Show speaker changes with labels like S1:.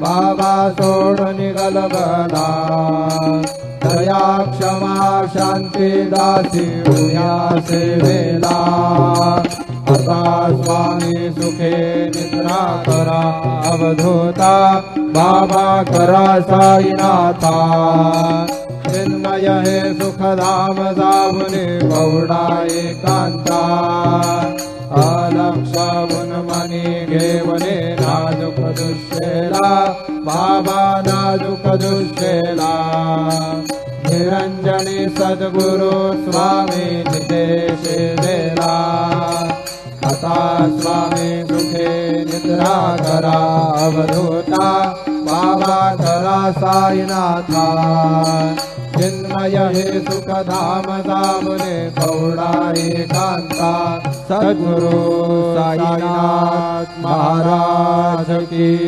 S1: बाबा सोडून गलबला दया क्षमा शांती दासी होया सेवेला आता स्वामी सुखे निद्रा करा अवधूता बाबा करा साईनाथा चिन्मय हे सुखधाम जाऊने गौडा एकांता अलक्ष मनी घेवने नाजुक दुष्येला बाबा नाजुक दुष्येला निरंजनी सद्गुरु स्वामी निदेशे देला आता स्वामी सुखे निद्रा करा अवधूता बाबा करा साईनाथा चिन्मय हे सुखधाम जामुने गौडा एकांता सद्गुरु साईनाथ महाराज की